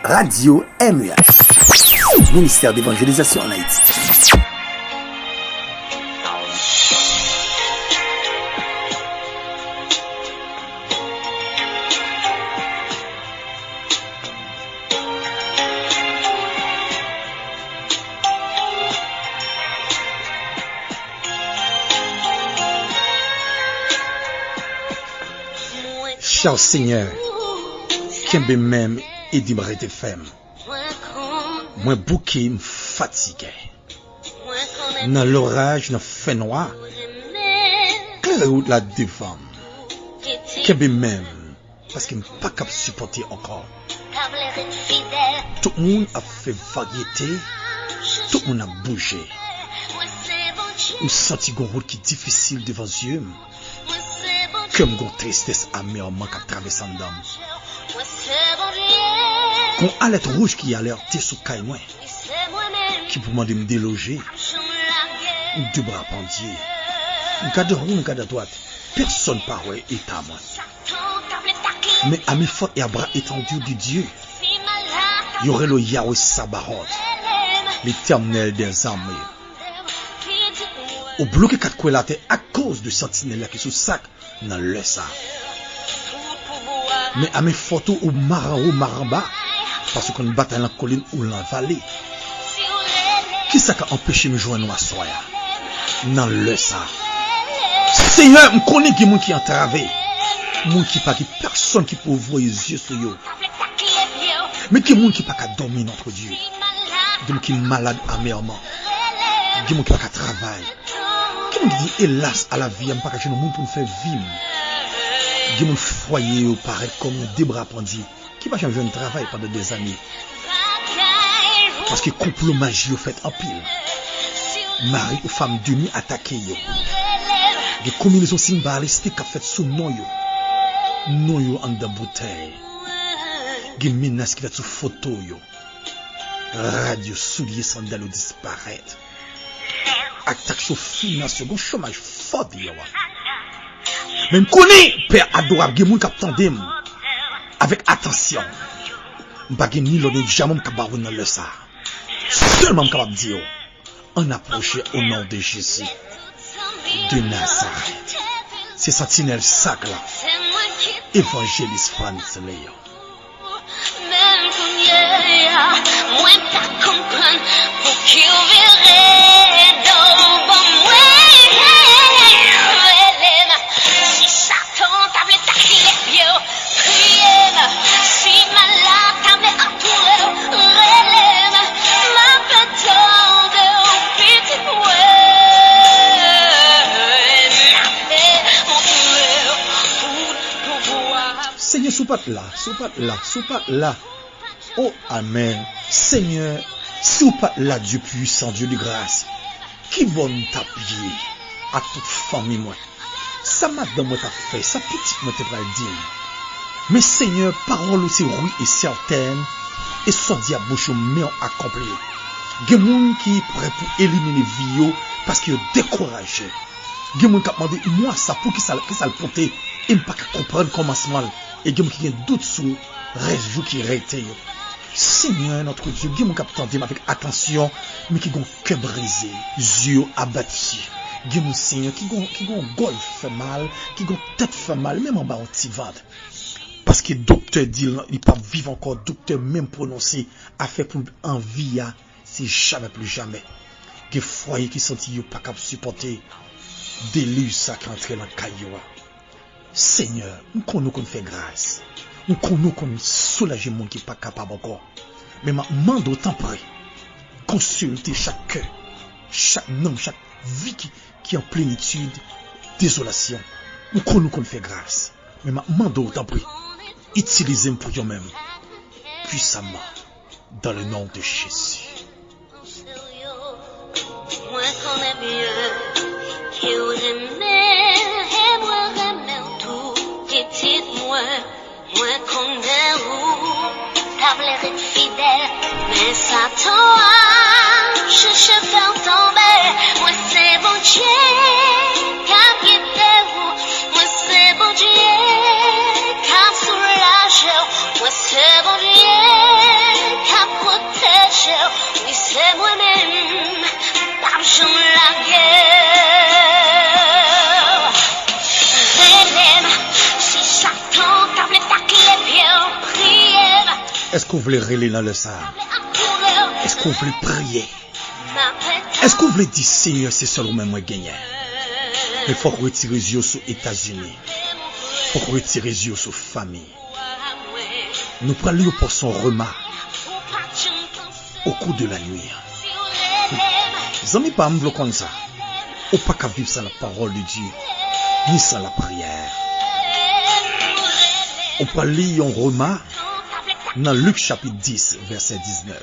Radio MUH, ministère d'évangélisation en Haïti. Cher Seigneur, Kembe même et d'Ibrete femme. Moi bouquet me fatigué. Dans l'orage, dans fait noir. Claire route la devant. Kembe même parce qu'il ne pas capable supporter encore. Tout le monde a fait variété. Tout le monde a bougé. Je sens une route qui est difficile devant les yeux. Comme une tristesse amèrement qui traverse en dame. Une alerte rouge qui a alerté sous caille moi. Qui pour demander de me déloger. Deux bras pendiers. Un cas de roue, un cas de droite. Personne parle est à moi. Mais à mes fautes et à bras étendus de Dieu, il y aurait le Yahweh Sabaoth, l'éternel des armées. Au bloqué quatre coins la terre à cause de sentinelle qui sous sac dans le ça. Mais à mes photos ou maramba, parce qu'on bataille dans la colline ou dans la vallée. Qui ça qui a empêché de me joindre à soi? Dans le ça. Seigneur, je connais qui est entravé. Moun qui pas personne qui peut voir les yeux sur eux. Mais qui moun qui pas dormir notre Dieu. Qui qui est malade amèrement. Qui moun qui pas travailler. Qui moun qui dit hélas à la vie, je pas cacher le monde pour me faire vivre. Qui moun foyer paraît comme des bras pendus. Qui va changer un travail pendant des années. Parce que complot magie fait en pile. Mari ou femme demi attaqué yo. Des combinaisons symboliques qui fait sous non yo. Non yo en de bouteille. Des menaces qui fait sous photo yo. Radio soulier sandalo disparaître. Attaque sur finance yo chômage fort yo. Même connaît père adorable gen moun k'ap tande avec attention. M'pa gen ni l'on jamais m'kabawou dans le ça. Seulement m'kabab dire on approche au nom de Jésus de Nazareth. C'est sentinelle sac là. Évangéliste France Léon. Moi pas comprendre pour qui on verrait dans bon moi. Si Satan t'avait taqué les pieds, priez-moi. Si malade t'avait entouré, relève ma pétante petite moi. Seigneur, sous pas là. Oh, amen. Seigneur, sous pas là, Dieu puissant, Dieu de grâce, qui va nous taper à toute famille, moi. Ça madame moi t'a fait, ça petite moi t'a pas dit. Mais Seigneur, parole c'est oui et certaine, et soit dit à bouche mais on accompli. Gen moun qui prêt pour éliminer vie parce qu'il est découragé. Gen moun qui a demandé moi ça pour qui ça le porter, et pas comprendre commencement. Et gen moun qui a doute sur reste qui rété. Seigneur notre Dieu, gen moun qui attendait avec attention, mais qui gon cœur brisé, yeux abattus. Gen moun Seigneur qui gon golf fait mal, qui gon tête fait mal, même en bas on t'y va. Parce que docteur dit il pas vivre encore, docteur même prononcé a fait pour envie c'est jamais plus jamais. Que foyer qui senti yo pas capable supporter déluge ça qui entre dans caillou. Seigneur, nous connaissons qu'on fait grâce. Nous connaissons qu'on soulager monde qui pas capable encore. Mais maintenant d'autant près consulter chaque cœur, chaque nom, chaque vie qui est en plénitude, désolation. Nous connaissons qu'on fait grâce. Mais maintenant d'autant près utilisez-moi pour vous-même puissamment dans le nom de Jésus. Moi connais mieux qui tout petit moi connais où t'as l'air être fidèle mais Satan a cherché faire tomber moi c'est bon Dieu qui guide vous moi c'est bon Dieu qui soulage moi c'est bon Dieu Est-ce qu'on voulait relayer dans le sable? Est-ce qu'on voulait prier? Est-ce qu'on voulait dire, Seigneur, c'est seulement moi gagner? Mais il faut qu'on retire les yeux sur les États-Unis. Il faut qu'on retire les yeux sur la famille. Nous prenons pour son remarque au cours de la nuit. Les amis, pas me comme ça. Ou pas qu'à vivre sans la parole de Dieu, ni sans la prière. On peut lire un remarque dans Luc chapitre 10, verset 19.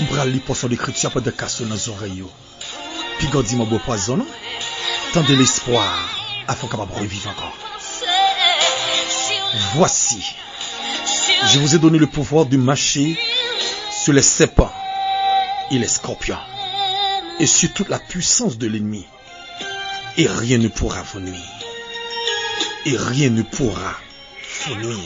On peut lire pour son écriture pour de casser dans les oreilles. Puis quand dit mon beau poison, non? Tant de l'espoir afin qu'on puisse revivre encore. Voici, je vous ai donné le pouvoir de marcher sur les serpents et les scorpions et sur toute la puissance de l'ennemi. Et rien ne pourra vous nuire. Et rien ne pourra vous nuire.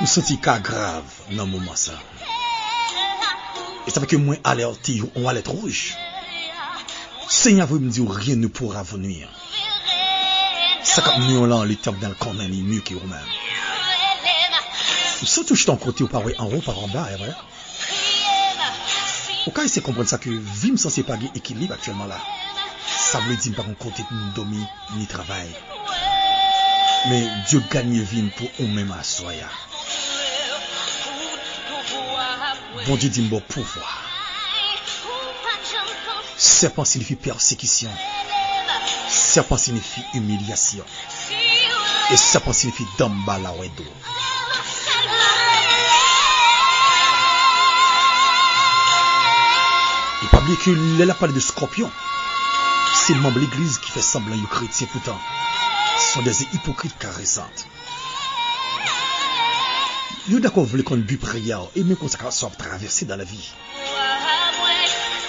Je me sens cas grave dans le moment ça. Et ça fait que moi alerté, on va être rouge. Seigneur vous me dit rien ne pourra vous nuire. Ça comme nous là les top dans le corps ni mieux que vous-même. Surtout je suis en côté ou pas en haut par en bas, vrai. Au cas essayer de comprendre ça que vie me censé pas équilibre actuellement là. Ça veut dire pas qu'on côté ni dormir ni travail. Mais Dieu gagne vie pour nous-mêmes à soya. Bon Dieu dit bon pouvoir. Serpent signifie persécution. Serpent signifie humiliation. Et serpent signifie dambala wedo. Il pas oublier que là parle de scorpion. C'est le membre de l'église qui fait semblant de chrétien pourtant. Ce sont des hypocrites caressantes. Yo d'accord voulez qu'on but prière et même qu'on soit traversé dans la vie.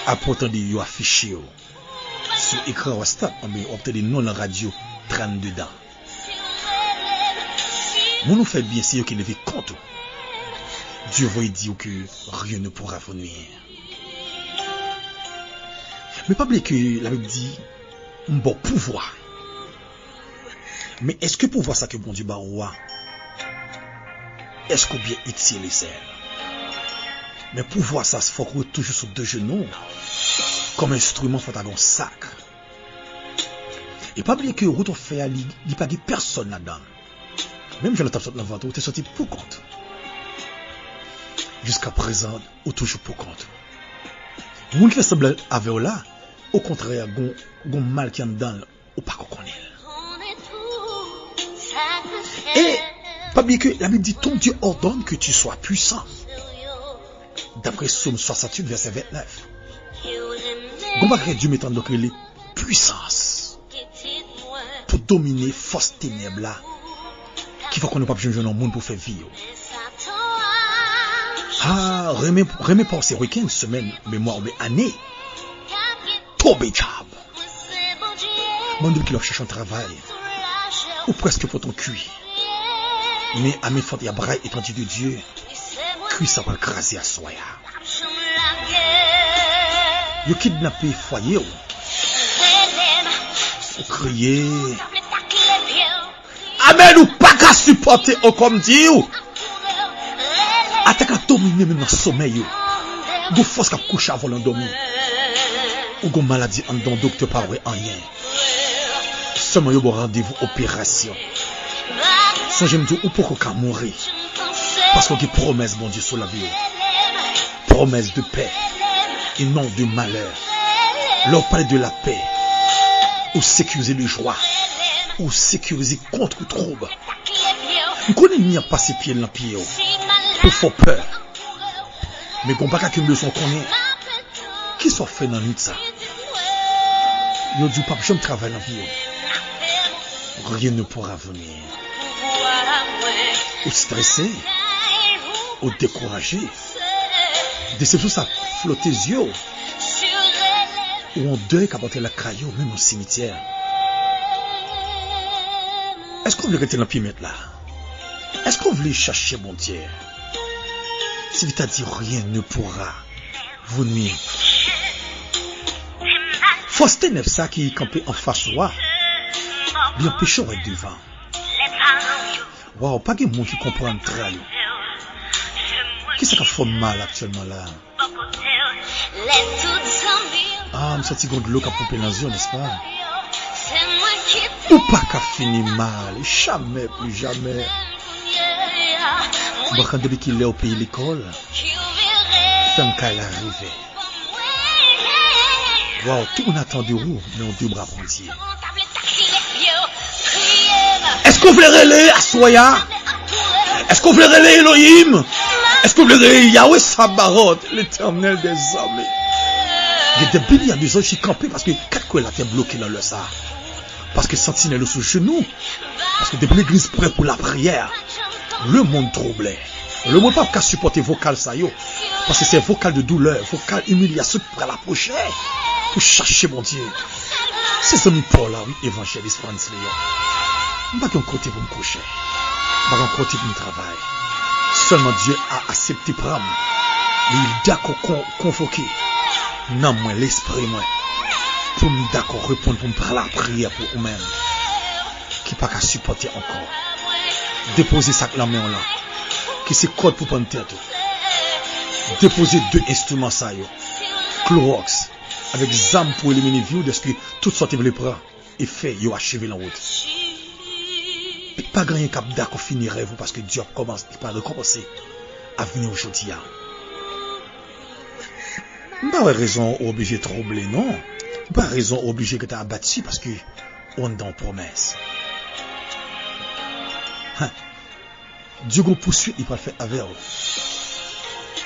Après de yo affiché sur écran WhatsApp, mais obtenir non la radio 32 dedans. Mon nous fait bien c'est qui lever compte. Dieu va dire que rien ne pourra vous nuire. Mais pas oublier que la Bible dit un bon pouvoir. Mais est-ce que pouvoir ça que bon Dieu baroua? Est-ce qu'on bien utiliser? Mais pouvoir ça se faut toujours sur deux genoux. Comme instrument faut avoir un sacre. Et pas oublier que route fait il n'y a pas de personne là-dedans. Même je l'entends sortir dans le ventre, tu es sorti pour compte. Jusqu'à présent, ou toujours pour compte. Vous qui fait semblant avec là, au contraire, gon mal qui en dedans, ou pas qu'on connaît. Et pas oublier que la Bible dit ton Dieu ordonne que tu sois puissant. D'après Psaume 68, verset 29. Comment Dieu mettant donc les puissances pour dominer force ténèbres là qui faut qu'on ne pas besoin de monde pour faire vivre. Ah, remets pas ces week-ends, semaines, mais mois ou années. Tombé job. Mon Dieu qui leur cherche un travail. Ou presque pour ton cuit. Mais à mes fautes, il y a bras étendu de Dieu. Cuit ça va le craser à soi. Yo kidnappé foyer. Ou crier. Amen ou pas qu'à supporter ou comme Dieu. Attaque à dominer même dans le sommeil. Ou force qu'à coucher avant l'endormi. Ou maladie en don docteur pas rien. Seulement yo bon rendez-vous opération. Sans j'aime dire ou pourquoi mourir. Parce qu'on a promesse bon Dieu sur la vie. Promesse de paix et non de malheur. Leur parler de la paix ou sécuriser le joie ou sécuriser contre le trouble. Nous connaissons n'y a pas ses pieds dans le pied pour faire peur. Mais qu'on pas qu'à leçon connaît qui soit fait dans la nuit ça. Yo dit pas je me travaille dans la vie. Rien ne pourra venir. Ou stressé, ou découragé. Déception ça flotte les yeux. ou on deuil qu'à porter la caillou, même au cimetière. Est-ce qu'on veut rester dans le pied là? Est-ce qu'on veut chercher mon Dieu? Si vous t'as dit rien ne pourra vous nuire. Force ténèbres ça qui campait en face soi. Bien péché avec devant. Waouh, pas de monde qui comprend le travail. Qui c'est qui fait mal actuellement là? Ah, je sens de l'eau qui a pompé dans les yeux, n'est-ce pas? Ou pas qu'à finir mal, jamais, plus jamais. Bon, quand depuis qu'il est au pays de l'école, femme qu'à l'arrivée. Wow, tout on attend de vous, mais on deux bras entiers. Est-ce qu'on veut relayer à Soya? Est-ce qu'on veut relayer Elohim? Est-ce qu'on veut relayer Yahweh Sabaoth, l'éternel des armées? Il y a des milliers de gens qui campent parce que quatre quoi là t'es bloqué dans le ça. Parce que sentinelle sous genou. Parce que depuis l'église prête pour la prière, le monde troublé. Le monde pas qu'à supporter vocal ça yo. Parce que c'est vocal de douleur, vocal humiliation pour l'approcher. Pour chercher mon Dieu. C'est amis Paul là, oui, évangéliste France Léon. Je ne vais pas un côté pour me coucher. Je ne vais pas un côté pour me travailler. Seulement Dieu a accepté prendre. Il est d'accord convoquer. Non, moi, l'esprit, moi. Pour me d'accord répondre, pour me parler la prière pour vous-même. Qui pas qu'à supporter encore. Déposer ça la main là. Qui c'est code pour prendre tête. Déposer deux instruments ça yo. Clorox. Avec zam pour éliminer vieux de ce que toutes sortes de prendre. Et fait, yo achevé la route. Et pas grand cap d'accord finirait vous parce que Dieu commence, il pas recommencer à venir aujourd'hui. Pas raison obligé de troubler, non. Pas raison obligé que tu as abattu parce que on est dans promesse. Dieu vous poursuit, il va le faire avec vous.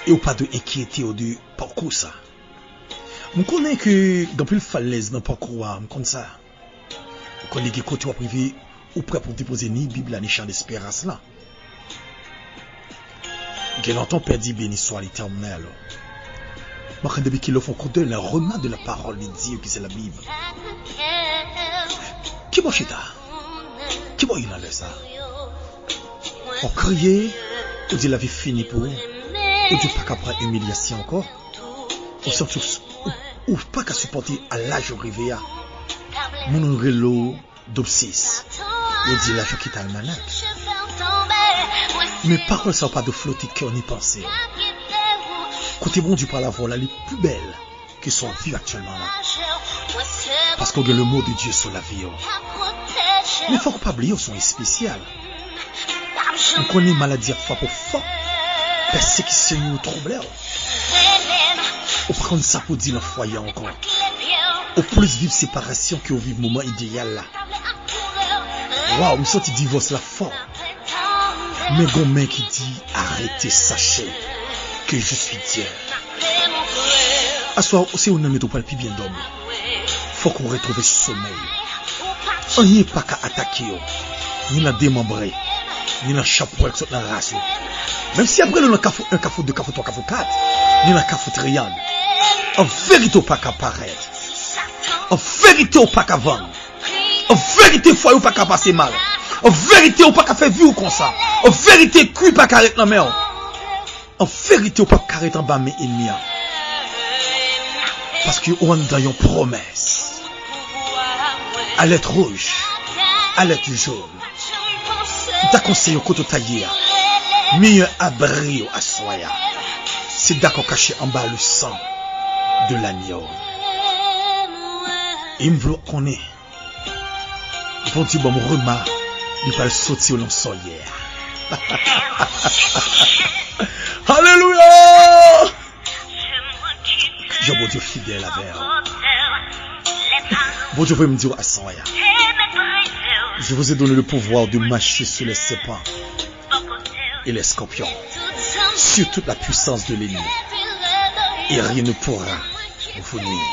Et ou pas de inquiéter ou de parcours ça. Je connais que dans plus falaise dans parcours, je connais ça. Je connais que côté privé ou prêt pour déposer ni Bible ni chant d'espérance là. Que l'entend perdu béni soit l'éternel. Moi quand depuis qu'ils le font compte le remat de la parole de Dieu qui c'est la Bible. Qui va chita? Qui va y aller ça? On criait, on dit la vie finie pour vous. On dit pas qu'à prendre humiliation encore. On surtout ou pas qu'à supporter à l'âge arrivé à mon relo d'obsis. On dit l'âge qui t'a le manette. Mais par contre ça pas de flotter cœur ni pensée. Côté bon Dieu par la voix les plus belles qui sont vues actuellement là. Parce qu'on a le mot de Dieu sur la vie. Mais il faut pas oublier son spécial. On connaît maladie à fois pour fort. Persécution ou trouble. On prend ça pour dire le foyer encore. Au plus vivre séparation que au vivre moment idéal là. Waouh, me senti divorce là fort. Mais gon main qui dit arrêtez, sachez que je suis Dieu. À soir, c'est on ne pas le plus bien dormir. Faut qu'on retrouve ce sommeil. On n'y est pas qu'à attaquer, ni la démembrer, ni la chapeau avec la race. Même si après on a un cafou 2, cafou 3, cafou 4, ni la cafou triangle. En vérité, pas qu'à paraître. En vérité, pas qu'à vendre. En vérité, foyer pas qu'à passer mal. En vérité, pas qu'à faire vivre comme ça. En vérité, cuit pas qu'à arrêter la mer. En vérité, pas qu'à arrêter en bas mes ennemis. Parce qu'on est dans une promesse. À l'être rouge, à l'être jaune. T'as conseillé au côté taillé. Meilleur abri à soya. C'est d'accord caché en bas le sang de l'agneau. Il me veut qu'on est. Bon Dieu, bon, mon remarque, il va le sauter au long soyer. Alléluia! Je bon Dieu fidèle à vers. Bon Dieu veut me dire à soya. Je vous ai donné le pouvoir de marcher sur les serpents et les scorpions, sur toute la puissance de l'ennemi. Et rien ne pourra vous nuire.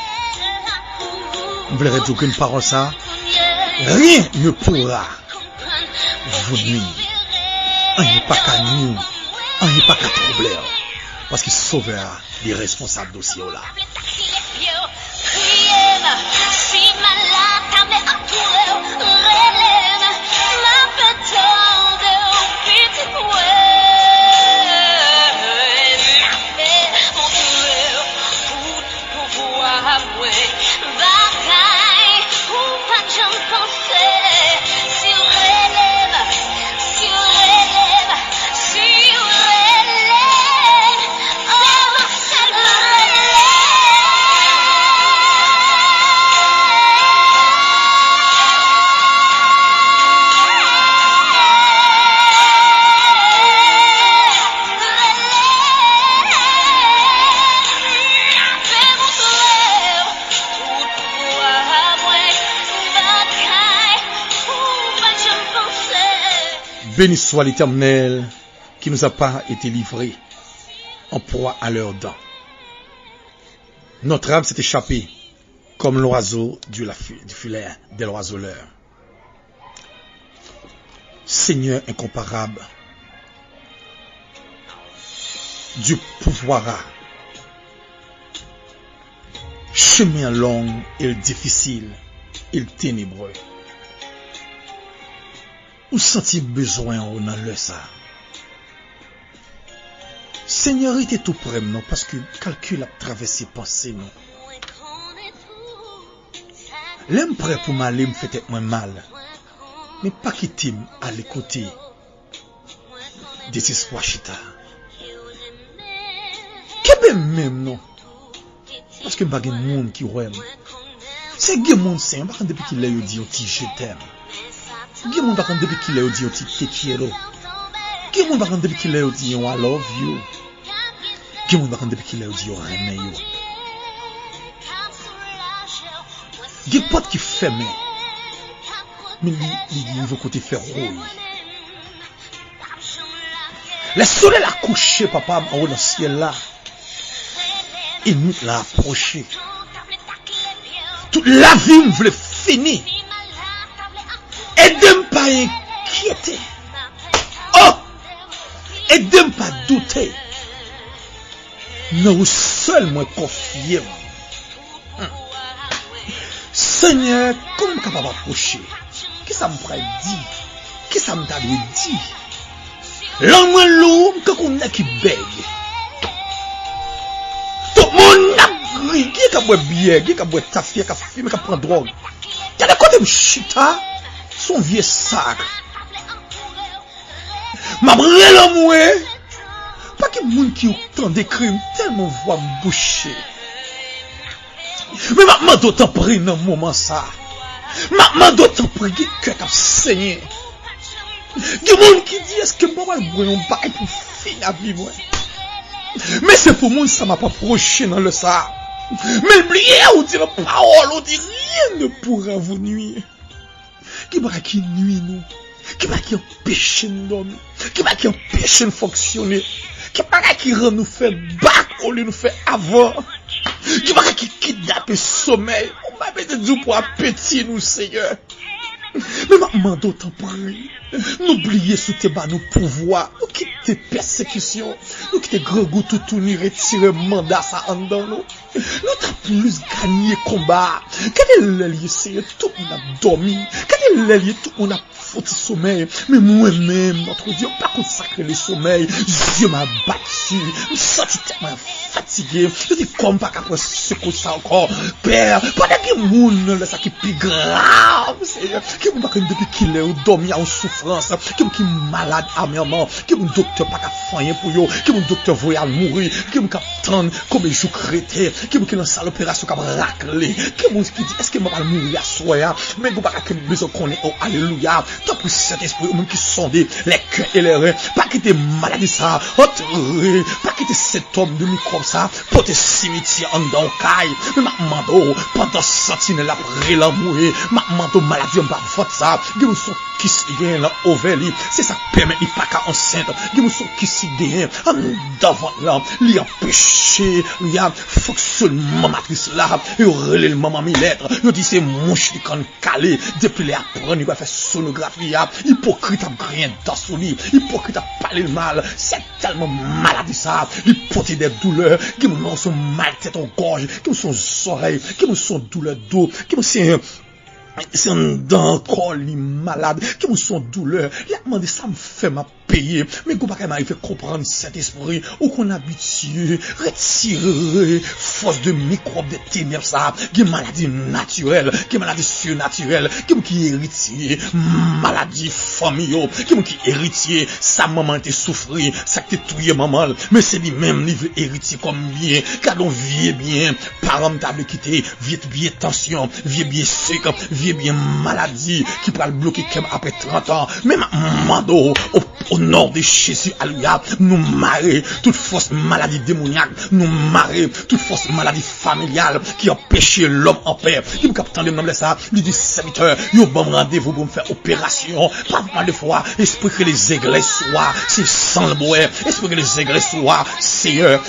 Vous voulez dire qu'une parole ça? Rien ne pourra vous nuire. On n'est pas qu'à nous, on n'est pas qu'à troubler. Parce qu'il sauvera les responsables dossiers là. Béni soit l'Éternel qui nous a pas été livré en proie à leurs dents. Notre âme s'est échappée comme l'oiseau du filet de l'oiseleur. Seigneur incomparable, Dieu pouvoira. Chemin long et difficile et ténébreux. Ou senti besoin dans le ça. Seigneur était tout près non parce que calcul a traversé pensée non. L'aime prêt pour m'aller me fait moins mal. Mais pas quitter à l'écouter. Désespoir chita. Que même non. Parce que pas de monde qui aime. C'est que monde c'est pas depuis qu'il l'a dit aussi je t'aime. Qui monde pas depuis qu'il l'a dit aussi te quiero. Qui monde pas depuis qu'il l'a dit I love you. Qui monde pas depuis qu'il l'a dit I aime you. Qui porte qui ferme. Mais il veut côté faire rouille. Le soleil a couché papa en haut dans le ciel là. Et nous l'a approché. Toute la vie me voulait finir. Aidez-moi pas inquiéter. Oh! Aidez-moi pas douter. Non, seul moi confier. Seigneur, comment je capable approcher? Qu'est-ce que ça me pourrait dire? Qu'est-ce que ça me t'a dit? L'homme lourd, quand on a qui bègue. Tout le monde a gris. Qui est qui boit bière? Qui est qui boit tafia? Qui fume? Qui prend drogue? Qui a de côté de chita? Son vieux sac. Ma brûle l'homme, pas que monde qui autant de crimes tellement voix boucher. Mais maman d'autant pris dans le moment ça. Maman d'autant pris que cœur a saigné. Il y a monde qui dit est-ce que maman voyons pas pour finir la vie moi. Mais c'est pour moi ça m'a pas proché dans le ça. Mais oubliez ou dit la parole, on dit rien ne pourra vous nuire. Qui va qui nuit nous, qui va qui empêche nous dormir, qui va qui empêche nous fonctionner, qui va qui rend nous faire bac au lieu de nous faire avant, qui va qui kidnappe le sommeil, on va mettre du pour appétit nous Seigneur. Mais maman d'autant prie, n'oubliez sous tes bas nos pouvoirs, nous quitter persécution, nous quitter grand goût tout ni retirer mandat ça en dedans nous. Nous t'as plus gagné combat. Quel est le lieu Seigneur, tout le monde a dormi. Quel est le lieu, tout le monde a foutu sommeil. Mais moi-même, notre Dieu, pas consacré le sommeil. Dieu m'a battu. Je me senti tellement fatigué. Je dis comme pas qu'après ce coup ça encore. Père, pendant que moun, là, ça qui est plus grave, Seigneur. Qui m'a pas depuis qu'il est dormi en souffrance. Qui est malade amèrement. Qui mon docteur pas qu'à faire pour yo. Qui mon docteur voyait mourir. Qui m'a attendre comme un jour crété. Qui est dans salle opération qui a raclé. Qui est qui dit est-ce que m'a mourir à soi. Mais vous pas que besoin qu'on est oh alléluia. Tant pour cet esprit au monde qui sonde les cœurs et les reins. Pas quitter maladie ça. Pas quitter cet homme de microbe ça. Porter cimetière en dans caille. Mais ma mando pendant sentinelle après la mourir. Ma mando maladie en bas vote ça. Qui me sont qui se gagne là oveli. C'est ça permet il pas qu'à enceinte. Qui me sont qui se gagne en devant là. Li empêcher il y a fonctionnement matrice là et relé le maman mi lettre yo dit c'est mouche qui kan calé depuis les apprendre il va faire sonographie hypocrite a rien dans son lit hypocrite a parler le mal c'est tellement maladie ça il porte des douleurs qui me sont mal tête en gorge qui me sont oreilles qui me sont douleurs dos qui me c'est c'est un dent encore les malades qui vous sont douleur. Il a demandé ça me fait m'a payer. Mais qu'on pas m'arriver à comprendre cet esprit ou qu'on habitué retirer force de microbes de ténèbres ça, qui maladie naturelle, qui maladie surnaturelle, qui héritier, maladie familiale, qui héritier, sa maman était souffrir, ça qui tué maman, mais c'est lui-même il veut héritier comme bien, car on vit bien, parents table quitté, vit bien tension, vit bien sec, vit bien maladie qui peut le bloquer comme après 30 ans, même mando au nom de Jésus, alléluia, nous marrer toute fausse maladie démoniaque, nous marrer toute fausse maladie familiale qui empêche l'homme en paix. Il me capte dans le ça, il dit serviteur, il bon rendez-vous pour me faire opération. Pas mal de fois, esprit que les églises soient, c'est sans le bois, esprit que les églises soient, Seigneur,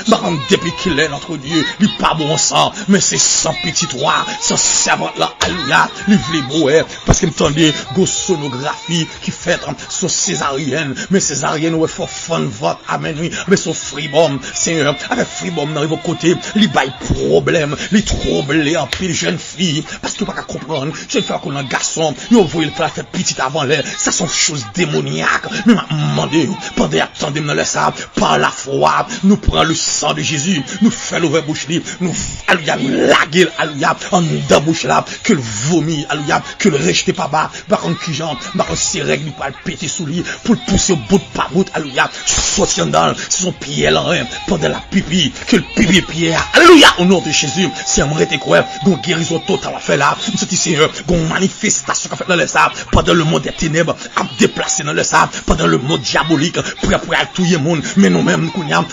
depuis qu'il est notre Dieu, il pas bon sang, mais c'est sans petit roi, sans servant là, alléluia, il voulait boire, parce qu'il me tendait, go sonographie qui fait son césarienne, mais césarienne, ouais, faut fun vote, amen, oui, mais son fribom, Seigneur, avec fribom, dans vos côtés, il baille problème, il trouble en pile jeune fille, parce que pas qu'à comprendre, je vais faire qu'on a un garçon, nous voyons le faire petite avant l'air, ça sont choses démoniaques, mais m'a demandé, pendant attendez dans le sable, par la foi, nous prenons le sang de Jésus, nous faisons l'ouvert bouche libre, nous, alléluia, nous laguer, alléluia, en dans bouche là, que le vomi, alléluia, que le rejeter pas bas, par contre, qui genre, par contre, ses règles, il peut le péter sous lui, pour le pousser au bout de pas bout, alléluia, sortir dans son pied là, pendant la pipi, que le pipi pierre, alléluia, au nom de Jésus, si on m'arrête quoi, gon guérison totale à faire là, c'est ici, gon manifestation qu'a fait dans le sable, pendant le monde des ténèbres, à déplacer dans le sable, pendant le monde diabolique, prêt à tout le monde, mais nous-mêmes,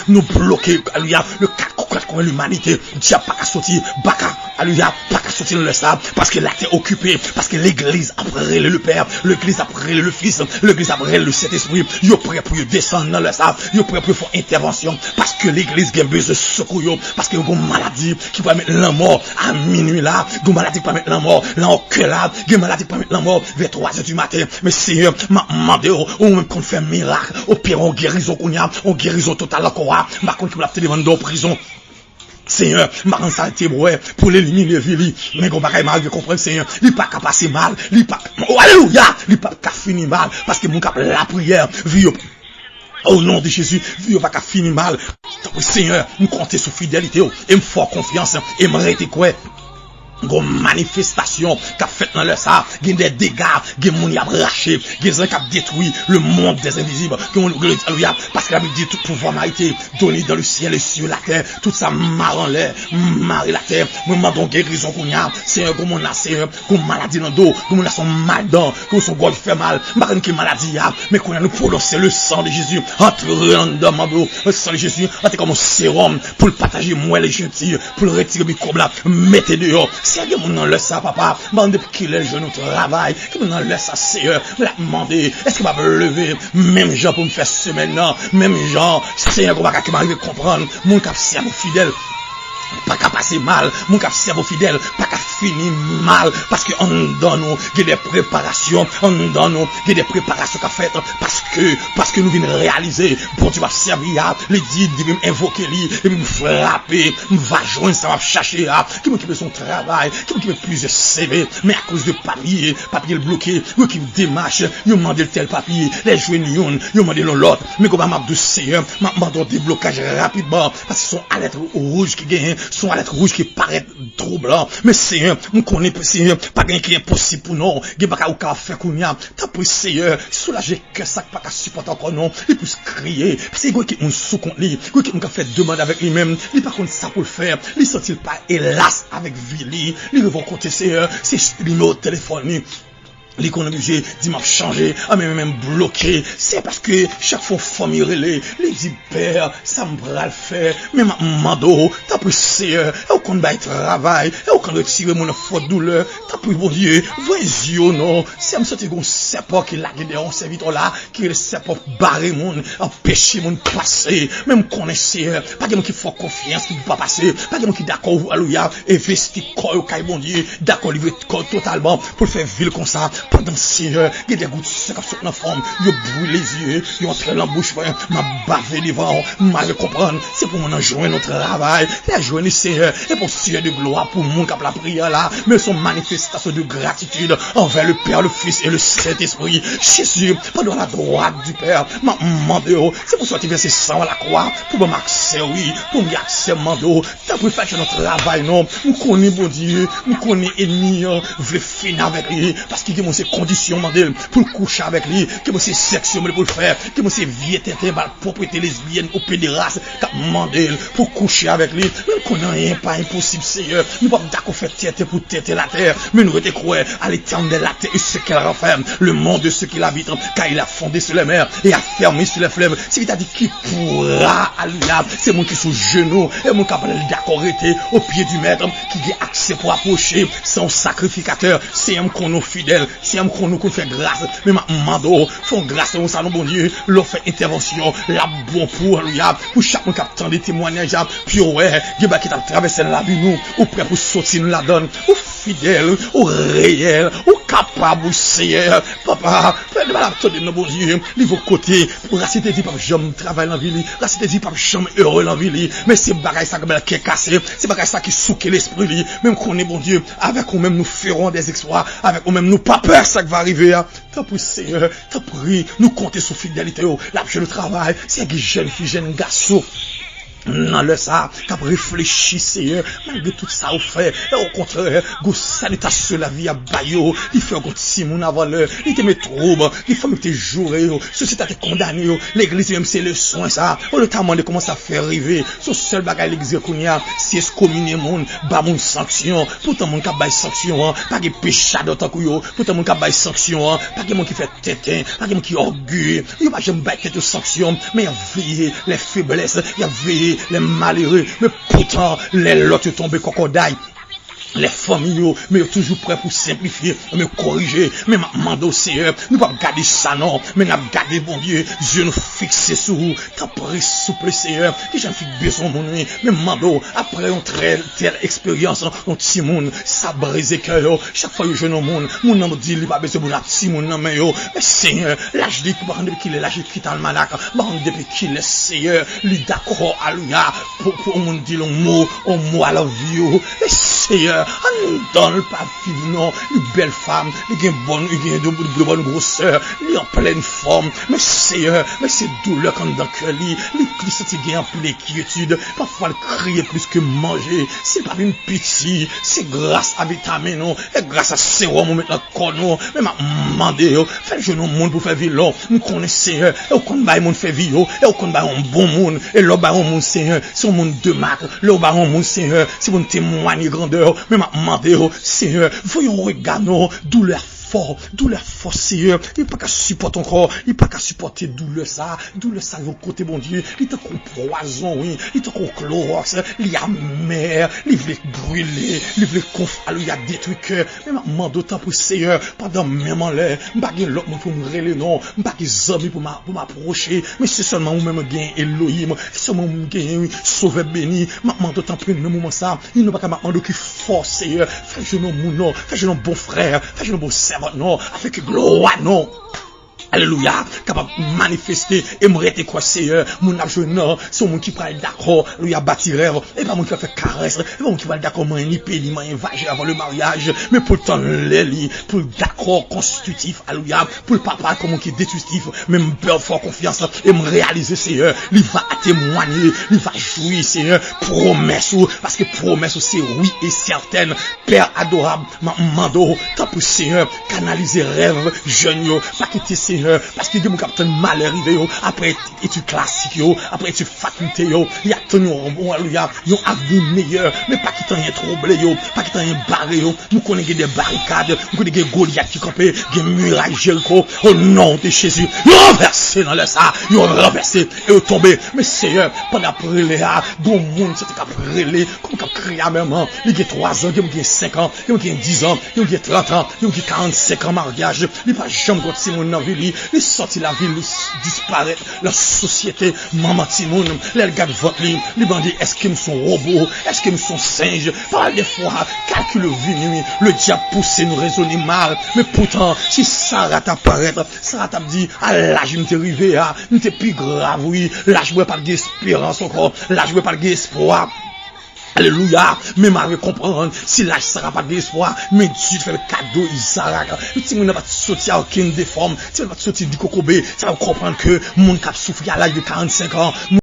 nous bloquer, alléluia, le 4 coins de l'humanité, diable pas qu'à sortir, baka, alléluia, pas qu'à sortir dans le sable, parce que là t'es occupé, parce que l'église a prêlé le Père, l'église a prêlé le Fils, l'église a prêlé le Saint-Esprit, yo prêt pour descendre dans le sable, yo prêt pour faire intervention, parce que l'église a besoin de secours, parce que une maladie qui peut mettre la mort à minuit là, une maladie qui peut mettre la mort là au cœur là, une maladie qui peut mettre la mort vers 3h du matin, mais Seigneur, m'a demandé, ou même qu'on fait un miracle, au pire on guérison qu'on y a, on guérison totale encore, ma contre pour la téléphone dans prison. Seigneur, ma santé pour l'éliminer vili, mais qu'on va mal de comprendre Seigneur, il pas qu'à passer mal, il pas alléluia, il pas qu'à finir mal parce que mon cap la prière vieux au nom de Jésus, vieux pas qu'à finir mal. Seigneur, nous compter sur fidélité et me faire confiance et me arrêter quoi. Gon manifestation qu'a fait dans le ça, gen des dégâts, gen moun y a braché, gen gens qui a détruit le monde des invisibles, parce que la Bible dit tout pouvoir m'a été donné dans le ciel et sur la terre, tout ça marre en l'air, marre la terre, moi m'en guérison qu'on y a, c'est un gros a, c'est un maladie dans le dos, qu'on a son mal dans, qu'on son gorge fait mal, m'en qui maladie a, mais qu'on a nous prononcer le sang de Jésus, entrer en dedans le sang de Jésus, c'est comme un sérum pour le partager moi les gentils, pour le retirer microbe là, mettez dehors. Si il y a des gens qui ça, papa, depuis qu'il est jeune au travail, qui m'en laisse ça, Seigneur, me l'a demandé, est-ce qu'il va me lever, même gens pour me faire semaine, non, même gens, Seigneur, qui m'arrive à comprendre, mon cap servant fidèle, pas qu'à passer mal, mon cap servant fidèle, pas qu'à finir mal, parce que on donne nous, il y a des préparations, on donne nous, il y a des préparations qu'a faites, parce que nous venons réaliser, bon, tu vas servir, les dit, il va invoquer lui, il va me frapper, il va joindre, ça va chercher, qui m'occupe de son travail, qui m'occupe de plusieurs CV, mais à cause de papier bloqué, qui me démarche, il m'a demandé tel papier, les joignons, il m'a demandé l'autre, mais comme m'a de Seigneur, m'a demandé des blocages rapidement, parce qu'ils sont à lettre rouge qui gagne, sont à lettre rouge qui paraît troublant, mais Seigneur, on connaît Seigneur, pas rien qui est impossible pour nous, il n'y a pas qu'à faire qu'on y a, t'as pour Seigneur, soulager que ça pas qu'à supporter encore non, il peut crier, parce que qui on sous compte lui, qui on fait demande avec lui-même, il pas contre ça pour le faire, il sent-il pas hélas avec Vili, il va compter Seigneur, c'est numéro de téléphone. L'économie dit m'a changé, même bloqué, c'est parce que chaque fois famille relais, les dit père, ça me bras le faire, mais ma mando, t'as pris Seigneur, et au compte bail travail, et au compte retirer mon faute douleur, t'as pris bon Dieu, voyez non, c'est me sorti gon serpent qui l'a guidé on serviteur là, qui le serpent barré mon, empêcher mon passer, même connaisseur, pas de qui faut confiance qui peut pas passer, pas de qui d'accord alléluia, investi corps au bon Dieu, d'accord livrer corps totalement pour faire ville comme ça. pendant Seigneur, il y a des gouttes qui sont dans la forme, ils brûlent les yeux, ils entrent dans la bouche, m'a bavé devant, m'a comprendre, c'est pour mon enjoindre notre travail, la journée Seigneur, et pour Seigneur de gloire, pour mon cap la prière là, mais son manifestation de gratitude envers le Père, le Fils et le Saint-Esprit. Jésus, pendant la droite du Père, m'a demandé, c'est pour ça que tu verses sang à la croix, pour m'accès, oui, pour m'accès, mando, t'as pu faire notre travail, non, nous connaissons bon Dieu, nous connaissons ennemi, voulez finir avec lui, parce qu'il y a ces conditions, mandel, pour coucher avec lui, qu'il y a ces sections, pour le faire, qu'il y a ces vieilles têtes, propriété lesbienne, ou pédérace, mandel, pour coucher avec lui, nous connaissons rien, pas impossible, Seigneur, nous ne pouvons pas d'accord faire tête pour tête la terre, mais nous te croire à l'éternel de la terre et ce qu'elle renferme, le monde de ceux qui l'habitent, car il a fondé sur les mers et a fermé sur les fleuves. C'est qu'il a dit qui pourra aller là, c'est mon qui sous genoux, et mon capable d'accord été au pied du maître, qui a accès pour approcher son sacrificateur, c'est un qu'on nous fidèle, c'est un qu'on nous fait grâce, mais ma mando, font grâce au salon bon Dieu, leur fait intervention, la bon pour chaque monde qui attend des témoignages, puis ouais, Dieu qui t'a traversé la vie nous, ou prêt pour sortir nous la donne, ou fidèle, ou réel, ou capable, Seigneur, papa, faites la de nos bon Dieu, de vos côtés, pour raciter dit pas j'aime travail dans la vie, raciter dit pas j'aime heureux dans la vie, mais c'est bagaille ça qui est cassé, c'est bagaille ça qui souque l'esprit, même qu'on est bon Dieu, avec nous-mêmes nous ferons des exploits, avec nous-mêmes nous pas peur ça qui va arriver, t'as pris Seigneur, t'as pris, nous compter sur fidélité, l'argent le travail, c'est un jeune fille, jeune garçon, non, le ça, qu'a réfléchi, Seigneur, malgré tout ça, au fait, et au contraire, go salutation la vie à Bayo, il fait un petit mon avant l'heure, il te met trouble, il faut que tu joues, société te condamné, l'église même c'est le soin, ça, on le t'a demandé comment ça fait arriver, son seul bagage l'église qu'on y a, c'est excommunier moun, ba moun sanction, pourtant mon cap bail sanction, pas de péché d'autant que yo, pourtant mon cap bail sanction, pas de mon qui fait tétin, pas de mon qui orgueil, il pas jamais bail tête de sanction, mais il y a veillé les faiblesses, il y a veillé les malheureux, mais pourtant les lots tombés cocodaille. Les familles, mais toujours prêts pour simplifier, me corriger, mais ma mando Seigneur, nous pas garder ça non, mais nous garder bon Dieu, Dieu nous fixer sur vous, t'as pris souple Seigneur, que j'en fais besoin mon nuit, mais mando, après une telle expérience, on petit monde, ça brise cœur, chaque fois que je nous monde, mon nom dit, il pas besoin de petit monde non mais yo, mais Seigneur, l'âge dit, depuis qu'il est l'âge qui dans le manac, depuis qu'il est Seigneur, lui d'accord, alléluia, pour mon dit le mot à la vie, mais Seigneur, on donne pas vivre non, une belle femme, il y a une bonne grosseur, il est en pleine forme, mais Seigneur, mais c'est douleur quand dans le cœur, il Christ il a un peu d'inquiétude, parfois il crie plus que manger, c'est pas une pitié, c'est grâce à vitamine, non, et grâce à sérum, on met le corps, non, mais m'a demandé, fait jeune monde pour faire vivre, nous connaissons Seigneur, et on connaît pas monde fait vivre, et on connaît un bon monde, et l'autre un monde Seigneur, c'est un monde de marque, l'autre un monde Seigneur, c'est pour témoigner grandeur, mais m'a demandé, Seigneur, voyons regarder douleur fort, Seigneur, il pas qu'à supporter encore, il pas qu'à supporter douleur ça vont côté bon Dieu, il te qu'on poison, oui, il te qu'on chlorox, il y a mer, il veut brûler, il veut il y a détruit cœur, mais maman d'autant pour Seigneur, pendant même en l'air, m'bagé l'autre pour me relever non, m'bagé zombie pour m'approcher, mais c'est seulement ou même gain Elohim, c'est seulement ou gain sauver béni, maman d'autant pour le moment ça, il ne pas qu'à m'demander qui force Seigneur, fais je non mon nom, fais je non bon frère, fais je non bon servant non, avec gloire non. Alléluia, capable de manifester et me rester quoi Seigneur, mon argent non, c'est mon qui parle d'accord, lui a bâti rêve, et pas mon qui va faire caresse, et pas mon qui va d'accord moi ni payer moi invager avant le mariage, mais pourtant les pour le d'accord constitutif, alléluia, pour le papa comme qui est détructif, même peur fort confiance et me réaliser Seigneur, il va témoigner, il va jouir Seigneur, promesse parce que promesse c'est oui et certaine, Père adorable, ma mando, tant pour Seigneur, canaliser rêve jeune yo, pas quitter Seigneur parce que mon capitaine mal arrivé après études classiques après études faculté il y a tenu alléluia un avenir meilleur mais pas qui t'en est troublé pas qui t'en est barré nous connaissons des barricades nous connaissons des Goliath qui campaient des murailles Jéricho au nom de Jésus renversé dans le ça renversé et tombé mais Seigneur pendant après les bon monde c'était qu'après les comme qu'a crié à maman il y a 3 ans il y a 5 ans il y a 10 ans il y a 30 ans il y a 45 ans mariage il pas jamais continuer dans vie vie, il sorti la ville, il disparaît, la société, maman Timoun, les gars de votre ligne, les bandits, est-ce qu'ils sont robots, est-ce qu'ils sont singes, par des fois, calcul venu, le diable pousse nous raisonner mal, mais pourtant, si Sarah t'apparaît, Sarah t'a dit, ah là, je ne t'ai arrivé, ah, ne t'es plus grave, oui, là, je ne veux pas d'espérance encore, là, je ne veux pas d'espoir. Alléluia, mais m'avait comprendre, si l'âge sera pas d'espoir, mais Dieu fait le cadeau, Isaac. Si on n'a pas sorti à aucune déforme, si on n'a pas sorti du cocobé, ça va comprendre que mon cap souffre à l'âge de 45 ans.